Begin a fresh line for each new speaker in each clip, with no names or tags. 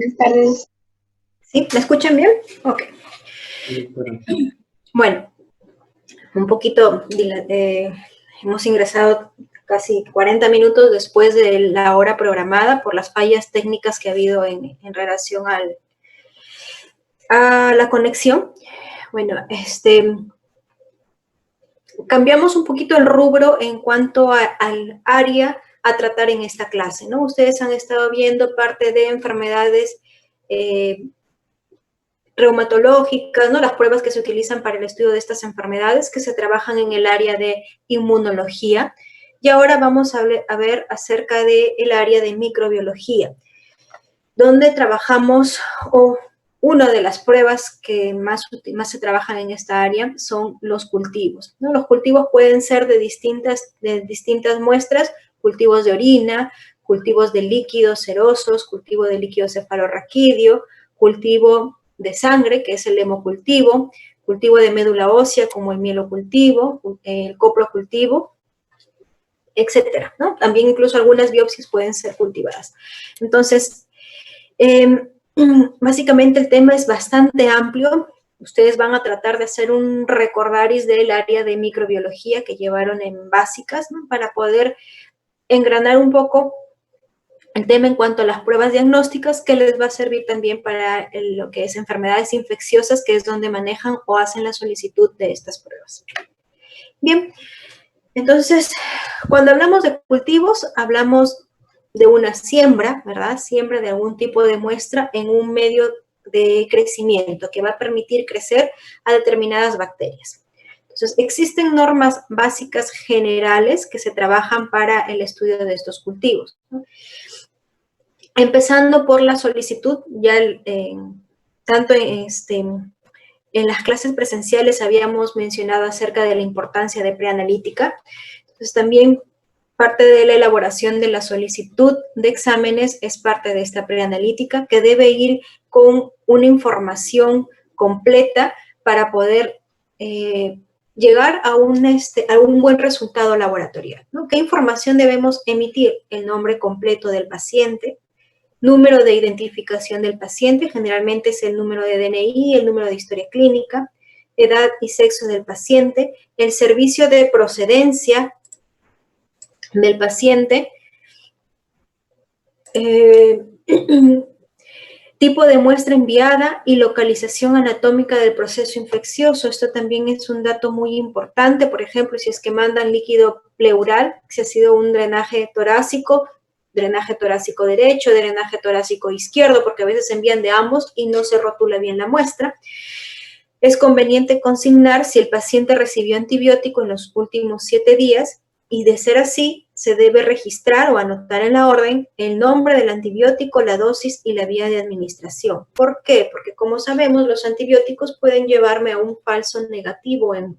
Buenas tardes.
¿Sí? ¿Me escuchan bien? Ok. Bueno, un poquito, hemos ingresado casi 40 minutos después de la hora programada por las fallas técnicas que ha habido en relación a la conexión. Bueno, cambiamos un poquito el rubro en cuanto al área a tratar en esta clase, ¿no? Ustedes han estado viendo parte de enfermedades reumatológicas, ¿no? Las pruebas que se utilizan para el estudio de estas enfermedades que se trabajan en el área de inmunología. Y ahora vamos a ver acerca del área de microbiología, donde trabajamos, una de las pruebas que más se trabajan en esta área son los cultivos, ¿no? Los cultivos pueden ser de distintas muestras, cultivos de orina, cultivos de líquidos serosos, cultivo de líquido cefalorraquídeo, cultivo de sangre, que es el hemocultivo, cultivo de médula ósea, como el mielocultivo, el coprocultivo, etcétera, ¿no? También incluso algunas biopsias pueden ser cultivadas. Entonces, básicamente el tema es bastante amplio. Ustedes van a tratar de hacer un recordaris del área de microbiología que llevaron en básicas, ¿no? Para poder engranar un poco el tema en cuanto a las pruebas diagnósticas, que les va a servir también para lo que es enfermedades infecciosas, que es donde manejan o hacen la solicitud de estas pruebas. Bien, entonces, cuando hablamos de cultivos, hablamos de una siembra, ¿verdad? Siembra de algún tipo de muestra en un medio de crecimiento que va a permitir crecer a determinadas bacterias. Entonces, existen normas básicas generales que se trabajan para el estudio de estos cultivos, ¿no? Empezando por la solicitud, ya tanto en las clases presenciales habíamos mencionado acerca de la importancia de preanalítica. Entonces, también parte de la elaboración de la solicitud de exámenes es parte de esta preanalítica, que debe ir con una información completa para poder llegar a un buen resultado laboratorial, ¿no? ¿Qué información debemos emitir? El nombre completo del paciente, número de identificación del paciente, generalmente es el número de DNI, el número de historia clínica, edad y sexo del paciente, el servicio de procedencia del paciente, tipo de muestra enviada y localización anatómica del proceso infeccioso. Esto también es un dato muy importante. Por ejemplo, si es que mandan líquido pleural, si ha sido un drenaje torácico derecho, drenaje torácico izquierdo, porque a veces envían de ambos y no se rotula bien la muestra. Es conveniente consignar si el paciente recibió antibiótico en los últimos 7 días y, de ser así, se debe registrar o anotar en la orden el nombre del antibiótico, la dosis y la vía de administración. ¿Por qué? Porque, como sabemos, los antibióticos pueden llevarme a un falso negativo en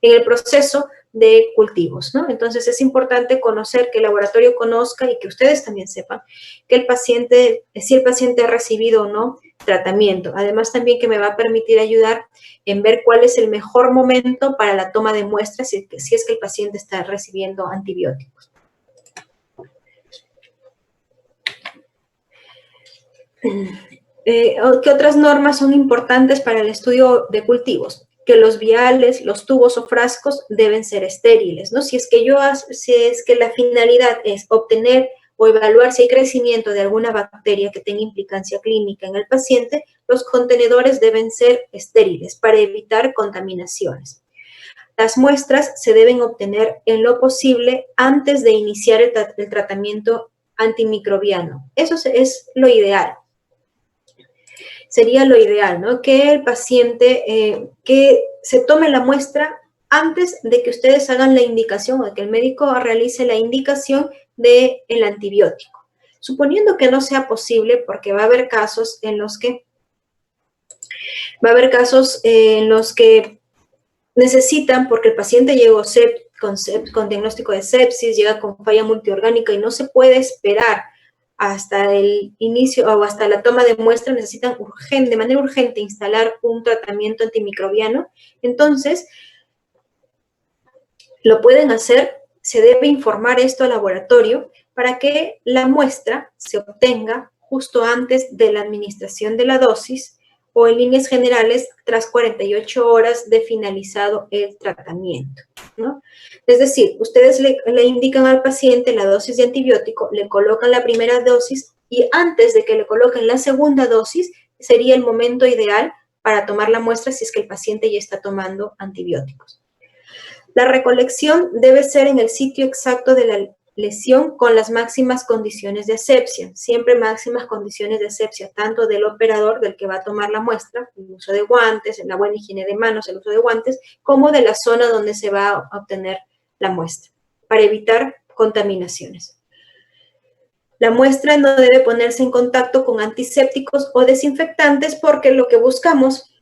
el proceso de cultivos, ¿no? Entonces, es importante conocer, que el laboratorio conozca y que ustedes también sepan que el paciente, si el paciente ha recibido o no tratamiento. Además, también que me va a permitir ayudar en ver cuál es el mejor momento para la toma de muestras si es que el paciente está recibiendo antibióticos. ¿Qué otras normas son importantes para el estudio de cultivos? Que los viales, los tubos o frascos deben ser estériles, ¿no? Si es que la finalidad es obtener o evaluar si hay crecimiento de alguna bacteria que tenga implicancia clínica en el paciente, los contenedores deben ser estériles para evitar contaminaciones. Las muestras se deben obtener en lo posible antes de iniciar el tratamiento antimicrobiano. Eso es lo ideal. Sería lo ideal, ¿no? Que el paciente, que se tome la muestra antes de que ustedes hagan la indicación o de que el médico realice la indicación del antibiótico. Suponiendo que no sea posible, porque va a haber casos en los que necesitan, porque el paciente llegó con diagnóstico de sepsis, llega con falla multiorgánica y no se puede esperar hasta el inicio o hasta la toma de muestra, necesitan de manera urgente instalar un tratamiento antimicrobiano. Entonces, lo pueden hacer, se debe informar esto al laboratorio para que la muestra se obtenga justo antes de la administración de la dosis o en líneas generales tras 48 horas de finalizado el tratamiento, ¿no? Es decir, ustedes le indican al paciente la dosis de antibiótico, le colocan la primera dosis y antes de que le coloquen la segunda dosis sería el momento ideal para tomar la muestra si es que el paciente ya está tomando antibióticos. La recolección debe ser en el sitio exacto de la lesión con las máximas condiciones de asepsia, siempre máximas condiciones de asepsia, tanto del operador, del que va a tomar la muestra, el uso de guantes, la buena higiene de manos, el uso de guantes, como de la zona donde se va a obtener la muestra, para evitar contaminaciones. La muestra no debe ponerse en contacto con antisépticos o desinfectantes porque lo que buscamos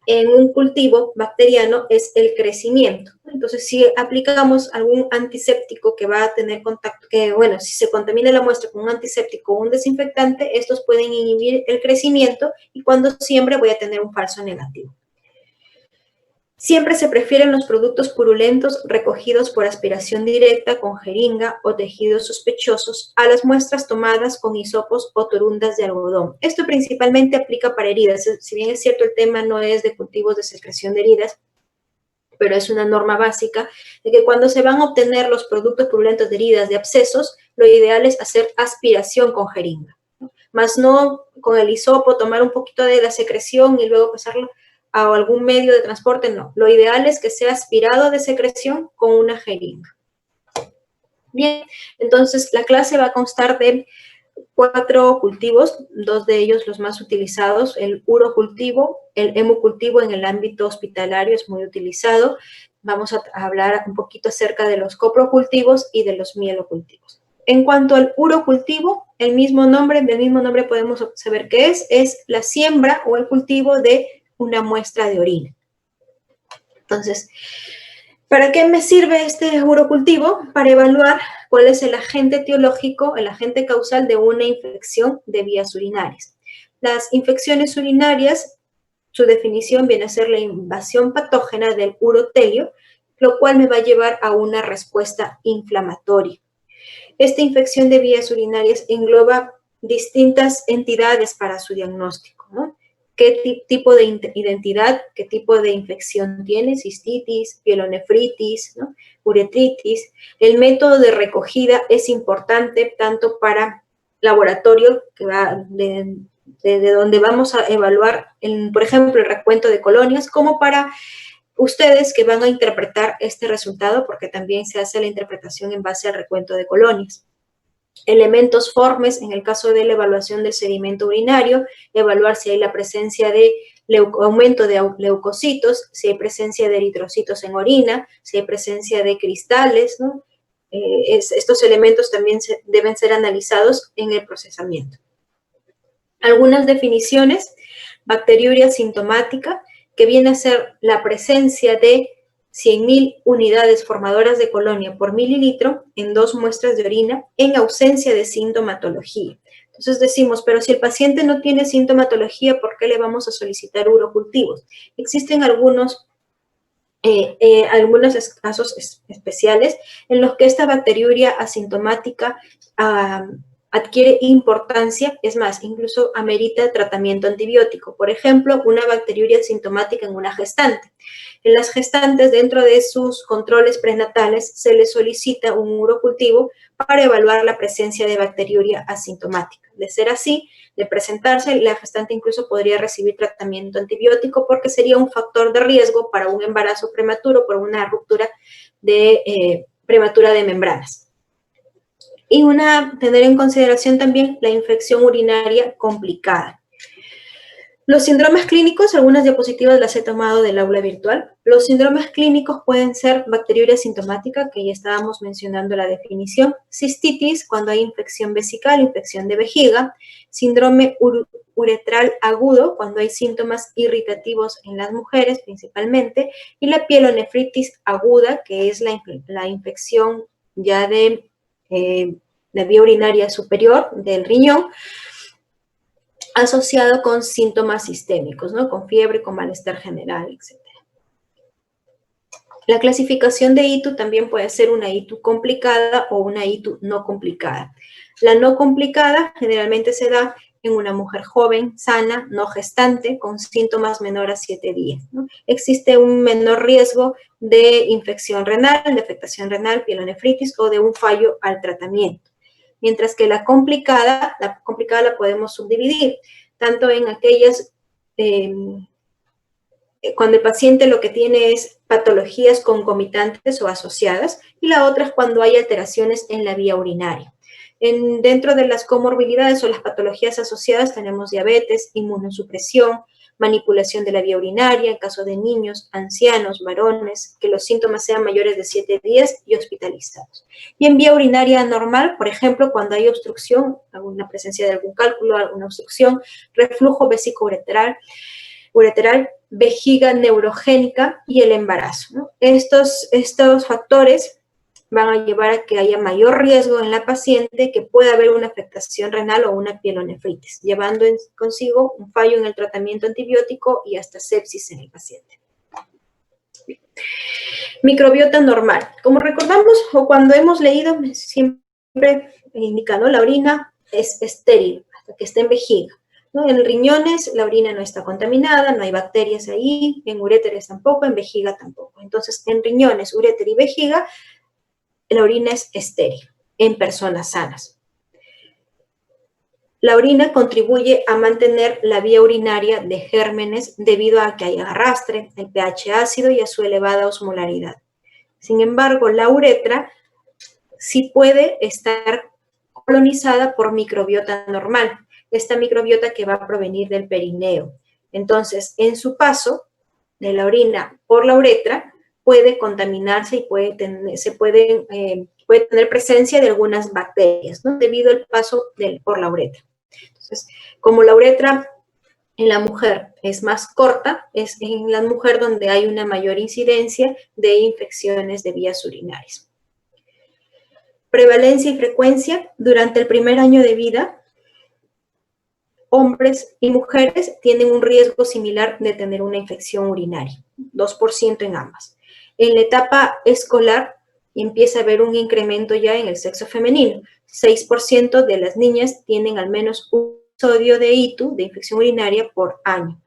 en un cultivo bacteriano es el crecimiento. Entonces, si aplicamos algún antiséptico que va a tener contacto, si se contamina la muestra con un antiséptico o un desinfectante, estos pueden inhibir el crecimiento y cuando siembre voy a tener un falso negativo. Siempre se prefieren los productos purulentos recogidos por aspiración directa con jeringa o tejidos sospechosos a las muestras tomadas con hisopos o torundas de algodón. Esto principalmente aplica para heridas. Si bien es cierto, el tema no es de cultivos de secreción de heridas, pero es una norma básica de que cuando se van a obtener los productos purulentos de heridas, de abscesos, lo ideal es hacer aspiración con jeringa, ¿no? Más no con el hisopo, tomar un poquito de la secreción y luego pasarlo a algún medio de transporte, no. Lo ideal es que sea aspirado de secreción con una jeringa. Bien, entonces la clase va a constar de 4 cultivos, 2 de ellos los más utilizados, el urocultivo, el hemocultivo en el ámbito hospitalario es muy utilizado. Vamos a hablar un poquito acerca de los coprocultivos y de los mielocultivos. En cuanto al urocultivo, del mismo nombre podemos saber qué es la siembra o el cultivo de una muestra de orina. Entonces, ¿para qué me sirve este urocultivo? Para evaluar cuál es el agente etiológico, el agente causal de una infección de vías urinarias. Las infecciones urinarias, su definición viene a ser la invasión patógena del urotelio, lo cual me va a llevar a una respuesta inflamatoria. Esta infección de vías urinarias engloba distintas entidades para su diagnóstico, ¿no? ¿Qué tipo de identidad, qué tipo de infección tiene? Cistitis, pielonefritis, ¿no? Uretritis. El método de recogida es importante tanto para laboratorio, que va de donde vamos a evaluar, por ejemplo, el recuento de colonias, como para ustedes que van a interpretar este resultado, porque también se hace la interpretación en base al recuento de colonias. Elementos formes, en el caso de la evaluación del sedimento urinario, evaluar si hay la presencia de aumento de leucocitos, si hay presencia de eritrocitos en orina, si hay presencia de cristales, ¿no? Estos elementos también deben ser analizados en el procesamiento. Algunas definiciones: bacteriuria sintomática, que viene a ser la presencia de 100.000 unidades formadoras de colonia por mililitro en 2 muestras de orina en ausencia de sintomatología. Entonces decimos, pero si el paciente no tiene sintomatología, ¿por qué le vamos a solicitar urocultivos? Existen algunos casos especiales en los que esta bacteriuria asintomática adquiere importancia, es más, incluso amerita tratamiento antibiótico. Por ejemplo, una bacteriuria asintomática en una gestante. En las gestantes, dentro de sus controles prenatales, se les solicita un urocultivo para evaluar la presencia de bacteriuria asintomática. De ser así, de presentarse, la gestante incluso podría recibir tratamiento antibiótico porque sería un factor de riesgo para un embarazo prematuro por una ruptura prematura de membranas. Y tener en consideración también la infección urinaria complicada. Los síndromes clínicos, algunas diapositivas las he tomado del aula virtual. Los síndromes clínicos pueden ser bacteriuria sintomática, que ya estábamos mencionando la definición, cistitis, cuando hay infección vesical, infección de vejiga, síndrome uretral agudo, cuando hay síntomas irritativos en las mujeres principalmente, y la pielonefritis aguda, que es la infección ya de vía urinaria superior del riñón, asociado con síntomas sistémicos, ¿no? Con fiebre, con malestar general, etc. La clasificación de ITU también puede ser una ITU complicada o una ITU no complicada. La no complicada generalmente se da en una mujer joven, sana, no gestante, con síntomas menores a 7 días, ¿no? Existe un menor riesgo de infección renal, de afectación renal, pielonefritis o de un fallo al tratamiento. Mientras que la complicada la podemos subdividir, tanto en aquellas cuando el paciente lo que tiene es patologías concomitantes o asociadas, y la otra es cuando hay alteraciones en la vía urinaria. Dentro de las comorbilidades o las patologías asociadas tenemos diabetes, inmunosupresión, manipulación de la vía urinaria en caso de niños, ancianos, varones, que los síntomas sean mayores de 7 días y hospitalizados. Y en vía urinaria normal, por ejemplo, cuando hay obstrucción, alguna presencia de algún cálculo, alguna obstrucción, reflujo vesículo-ureteral, vejiga neurogénica y el embarazo, ¿no? Estos factores van a llevar a que haya mayor riesgo en la paciente, que pueda haber una afectación renal o una pielonefritis, llevando consigo un fallo en el tratamiento antibiótico y hasta sepsis en el paciente. Microbiota normal. Como recordamos o cuando hemos leído, siempre indica, ¿no? La orina es estéril hasta que esté en vejiga, ¿no? En riñones la orina no está contaminada, no hay bacterias ahí, en uréteres tampoco, en vejiga tampoco. Entonces, en riñones, uréter y vejiga, la orina es estéril en personas sanas. La orina contribuye a mantener la vía urinaria de gérmenes debido a que hay arrastre, el pH ácido y a su elevada osmolaridad. Sin embargo, la uretra sí puede estar colonizada por microbiota normal, esta microbiota que va a provenir del perineo. Entonces, en su paso de la orina por la uretra, puede contaminarse y puede tener presencia de algunas bacterias, ¿no? Debido al paso por la uretra. Entonces, como la uretra en la mujer es más corta, es en la mujer donde hay una mayor incidencia de infecciones de vías urinarias. Prevalencia y frecuencia. Durante el primer año de vida, hombres y mujeres tienen un riesgo similar de tener una infección urinaria, 2% en ambas. En la etapa escolar empieza a haber un incremento ya en el sexo femenino. 6% de las niñas tienen al menos un episodio de ITU, de infección urinaria, por año.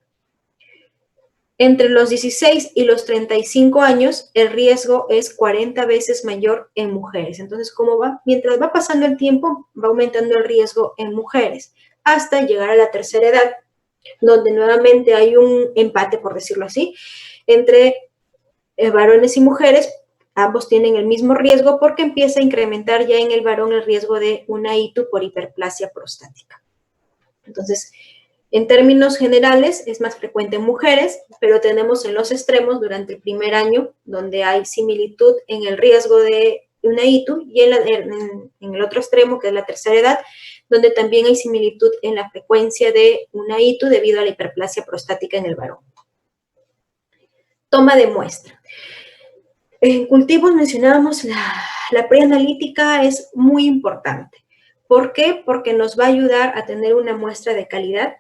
Entre los 16 y los 35 años, el riesgo es 40 veces mayor en mujeres. Entonces, ¿cómo va? Mientras va pasando el tiempo, va aumentando el riesgo en mujeres, hasta llegar a la tercera edad, donde nuevamente hay un empate, por decirlo así, entre varones y mujeres. Ambos tienen el mismo riesgo porque empieza a incrementar ya en el varón el riesgo de una ITU por hiperplasia prostática. Entonces, en términos generales, es más frecuente en mujeres, pero tenemos en los extremos durante el primer año, donde hay similitud en el riesgo de una ITU, y en el otro extremo, que es la tercera edad, donde también hay similitud en la frecuencia de una ITU debido a la hiperplasia prostática en el varón. Toma de muestra. En cultivos mencionábamos la preanalítica es muy importante. ¿Por qué? Porque nos va a ayudar a tener una muestra de calidad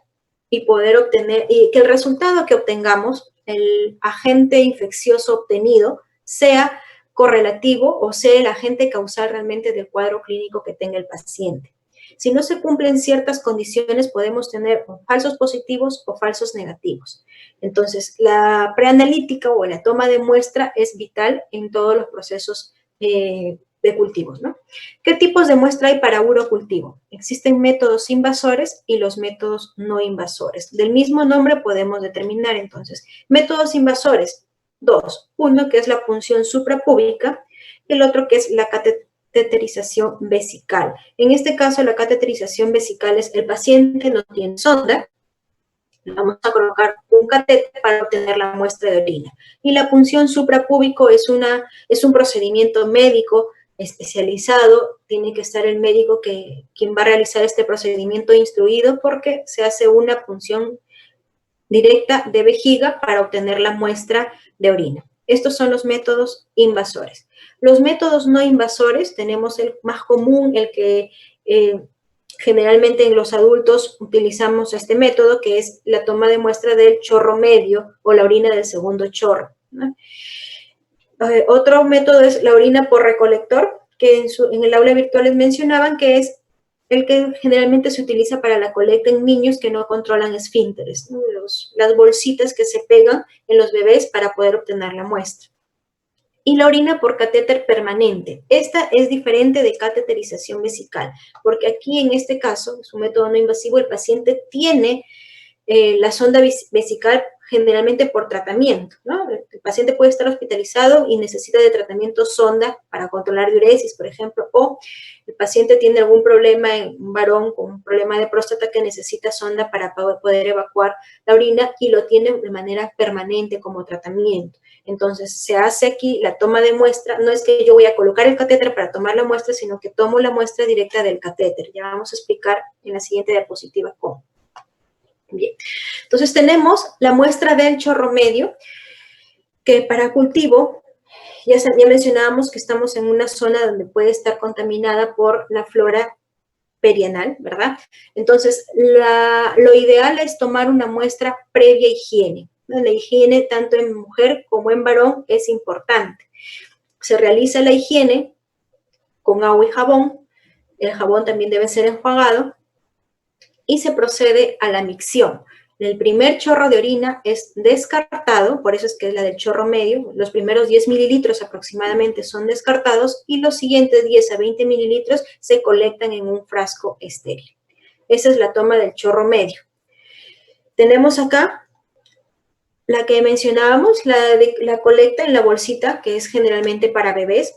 y poder obtener, y que el resultado que obtengamos, el agente infeccioso obtenido, sea correlativo o sea el agente causal realmente del cuadro clínico que tenga el paciente. Si no se cumplen ciertas condiciones, podemos tener falsos positivos o falsos negativos. Entonces, la preanalítica o la toma de muestra es vital en todos los procesos de cultivos, ¿no? ¿Qué tipos de muestra hay para urocultivo? Existen métodos invasores y los métodos no invasores. Del mismo nombre podemos determinar, entonces, métodos invasores, dos. Uno que es la punción suprapúbica y el otro que es la cateterización vesical. En este caso, la cateterización vesical es el paciente no tiene sonda, vamos a colocar un catéter para obtener la muestra de orina. Y la punción suprapúbico es un procedimiento médico especializado, tiene que estar el médico quien va a realizar este procedimiento instruido, porque se hace una punción directa de vejiga para obtener la muestra de orina. Estos son los métodos invasores. Los métodos no invasores, tenemos el más común, el que generalmente en los adultos utilizamos este método, que es la toma de muestra del chorro medio o la orina del segundo chorro, ¿no? Otro método es la orina por recolector, que en el aula virtual les mencionaban, que es el que generalmente se utiliza para la colecta en niños que no controlan esfínteres, ¿no? Las bolsitas que se pegan en los bebés para poder obtener la muestra. Y la orina por catéter permanente. Esta es diferente de cateterización vesical, porque aquí en este caso, es un método no invasivo, el paciente tiene la sonda vesical generalmente por tratamiento, ¿no? El paciente puede estar hospitalizado y necesita de tratamiento sonda para controlar diuresis, por ejemplo, o el paciente tiene algún problema, un varón con un problema de próstata que necesita sonda para poder evacuar la orina y lo tiene de manera permanente como tratamiento. Entonces, se hace aquí la toma de muestra, no es que yo voy a colocar el catéter para tomar la muestra, sino que tomo la muestra directa del catéter. Ya vamos a explicar en la siguiente diapositiva cómo. Bien, entonces tenemos la muestra del chorro medio, que para cultivo, ya mencionábamos que estamos en una zona donde puede estar contaminada por la flora perianal, ¿verdad? Entonces, lo ideal es tomar una muestra previa higiene, ¿no? La higiene tanto en mujer como en varón es importante. Se realiza la higiene con agua y jabón, el jabón también debe ser enjuagado, y se procede a la micción. El primer chorro de orina es descartado, por eso es que es la del chorro medio, los primeros 10 mililitros aproximadamente son descartados y los siguientes 10 a 20 mililitros se colectan en un frasco estéril. Esa es la toma del chorro medio. Tenemos acá la que mencionábamos, la colecta en la bolsita, que es generalmente para bebés.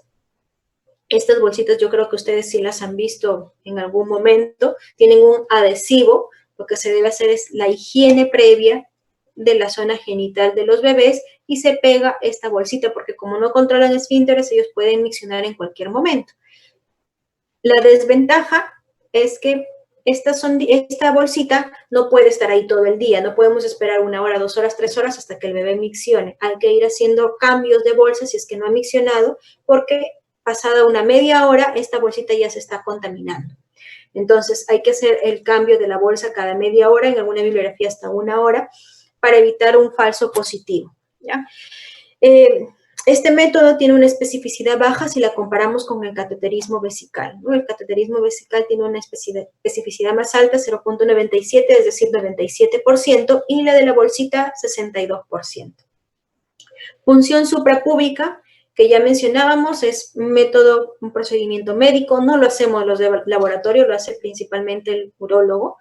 Estas bolsitas yo creo que ustedes sí las han visto en algún momento, tienen un adhesivo, lo que se debe hacer es la higiene previa de la zona genital de los bebés y se pega esta bolsita porque como no controlan esfínteres, ellos pueden miccionar en cualquier momento. La desventaja es que esta bolsita no puede estar ahí todo el día, no podemos esperar 1 hora, 2 horas, 3 horas hasta que el bebé miccione. Hay que ir haciendo cambios de bolsa si es que no ha miccionado porque pasada una media hora, esta bolsita ya se está contaminando. Entonces, hay que hacer el cambio de la bolsa cada media hora, en alguna bibliografía hasta 1 hora, para evitar un falso positivo, ¿ya? Este método tiene una especificidad baja si la comparamos con el cateterismo vesical, ¿no? El cateterismo vesical tiene una especificidad más alta, 0.97, es decir, 97%, y la de la bolsita, 62%. Punción suprapúbica, que ya mencionábamos, es un procedimiento médico, no lo hacemos los de laboratorio, lo hace principalmente el urólogo,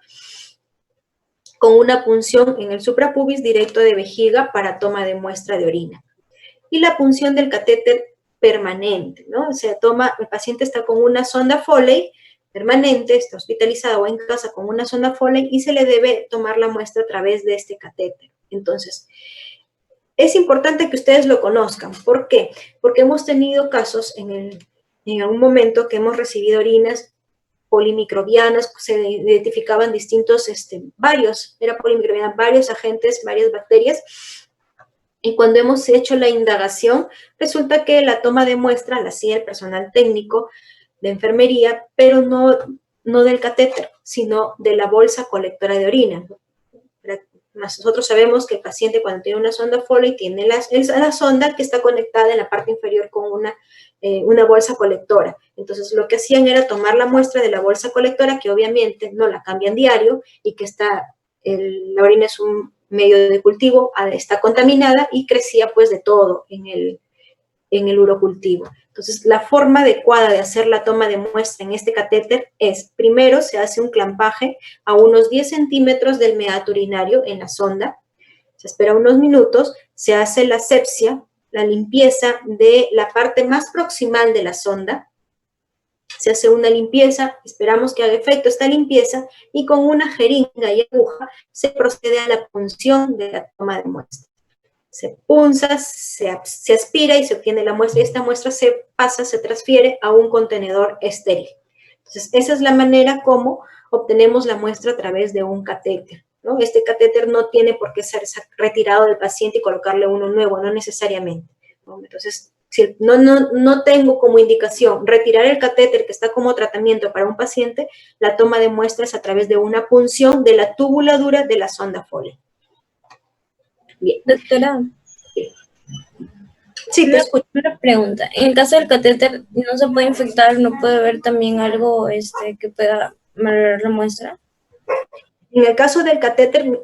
con una punción en el suprapubis directo de vejiga para toma de muestra de orina. Y la punción del catéter permanente, ¿no? O sea, el paciente está con una sonda Foley permanente, está hospitalizado o en casa con una sonda Foley y se le debe tomar la muestra a través de este catéter. Entonces, es importante que ustedes lo conozcan. ¿Por qué? Porque hemos tenido casos en algún momento que hemos recibido orinas polimicrobianas, se identificaban varios agentes, varias bacterias, y cuando hemos hecho la indagación, resulta que la toma de muestra la hacía el personal técnico de enfermería, pero no del catéter, sino de la bolsa colectora de orina. Nosotros sabemos que el paciente cuando tiene una sonda Foley tiene la sonda que está conectada en la parte inferior con una bolsa colectora. Entonces, lo que hacían era tomar la muestra de la bolsa colectora, que obviamente no la cambian diario y que la orina es un medio de cultivo, está contaminada y crecía pues de todo en el urocultivo. Entonces, la forma adecuada de hacer la toma de muestra en este catéter es, primero se hace un clampaje a unos 10 centímetros del meato urinario en la sonda, se espera unos minutos, se hace la asepsia, la limpieza de la parte más proximal de la sonda, se hace una limpieza, esperamos que haga efecto esta limpieza y con una jeringa y aguja se procede a la punción de la toma de muestra. Se punza, se aspira y se obtiene la muestra y esta muestra se transfiere a un contenedor estéril. Entonces, esa es la manera como obtenemos la muestra a través de un catéter, ¿no? Este catéter no tiene por qué ser retirado del paciente y colocarle uno nuevo, no necesariamente, ¿no? Entonces, si no tengo como indicación retirar el catéter que está como tratamiento para un paciente, la toma de muestras a través de una punción de la túbula dura de la sonda Foley. Bien.
Doctora.
Sí, te escucho.
Una pregunta. En el caso del catéter, ¿no se puede infectar? ¿No puede haber también algo que pueda valorar la muestra?
En el caso del catéter,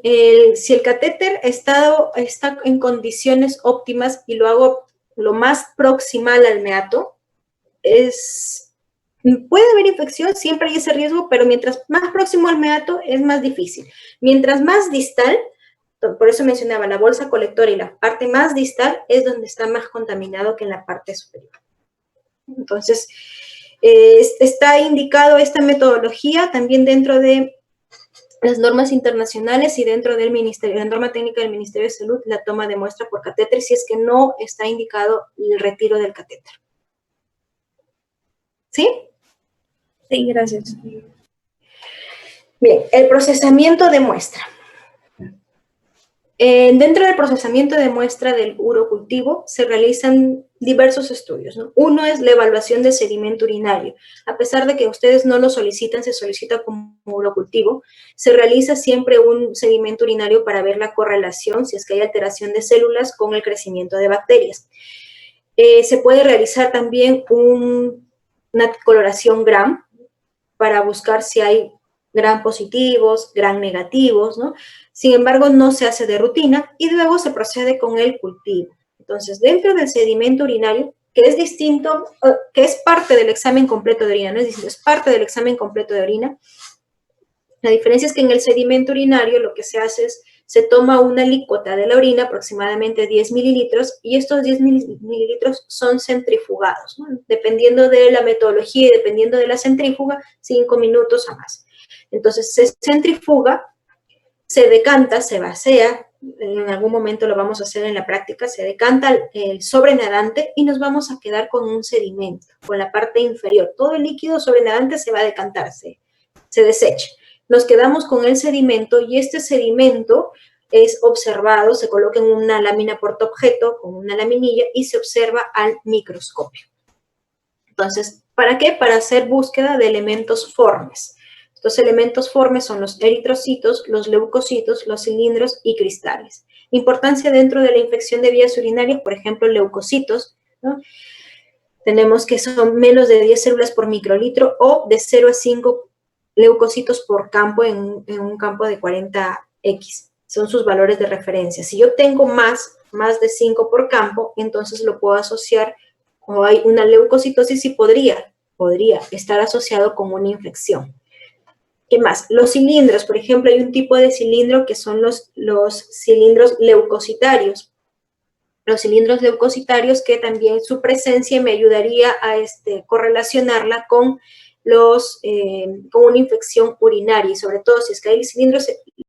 si el catéter está en condiciones óptimas y lo hago lo más proximal al meato, puede haber infección, siempre hay ese riesgo, pero mientras más próximo al meato es más difícil. Mientras más distal, por eso mencionaba la bolsa colectora y la parte más distal es donde está más contaminado que en la parte superior. Entonces, está indicado esta metodología también dentro de las normas internacionales y dentro del ministerio, la norma técnica del Ministerio de Salud, la toma de muestra por catéter, si es que no está indicado el retiro del catéter. ¿Sí?
Sí, gracias.
Bien, el procesamiento de muestra. Dentro del procesamiento de muestra del urocultivo se realizan diversos estudios, ¿no? Uno es la evaluación del sedimento urinario. A pesar de que ustedes no lo solicitan, se solicita como urocultivo, se realiza siempre un sedimento urinario para ver la correlación, si es que hay alteración de células con el crecimiento de bacterias. Se puede realizar también una coloración Gram para buscar si hay Gram positivos, Gram negativos, ¿no? Sin embargo, no se hace de rutina y luego se procede con el cultivo. Entonces, dentro del sedimento urinario, que es distinto, que es parte del examen completo de orina, no es distinto, es parte del examen completo de orina. La diferencia es que en el sedimento urinario lo que se hace es, se toma una alícuota de la orina, aproximadamente 10 mililitros, y estos 10 mililitros son centrifugados, ¿no? Dependiendo de la metodología y dependiendo de la centrífuga, 5 minutos o más. Entonces, se centrifuga, se decanta, se vacía, en algún momento lo vamos a hacer en la práctica, se decanta el sobrenadante y nos vamos a quedar con un sedimento, con la parte inferior. Todo el líquido sobrenadante se va a decantar, se desecha. Nos quedamos con el sedimento y este sedimento es observado, se coloca en una lámina portaobjeto, con una laminilla, y se observa al microscopio. Entonces, ¿para qué? Para hacer búsqueda de elementos formes. Estos elementos formes son los eritrocitos, los leucocitos, los cilindros y cristales. Importancia dentro de la infección de vías urinarias, por ejemplo, leucocitos, ¿no? Tenemos que son menos de 10 células por microlitro o de 0 a 5 leucocitos por campo en un campo de 40X. Son sus valores de referencia. Si yo tengo más de 5 por campo, entonces lo puedo asociar, o hay una leucocitosis y podría estar asociado con una infección. ¿Qué más? Los cilindros, por ejemplo, hay un tipo de cilindro que son los cilindros leucocitarios. Los cilindros leucocitarios que también su presencia me ayudaría a correlacionarla con una infección urinaria, y sobre todo si es que hay cilindros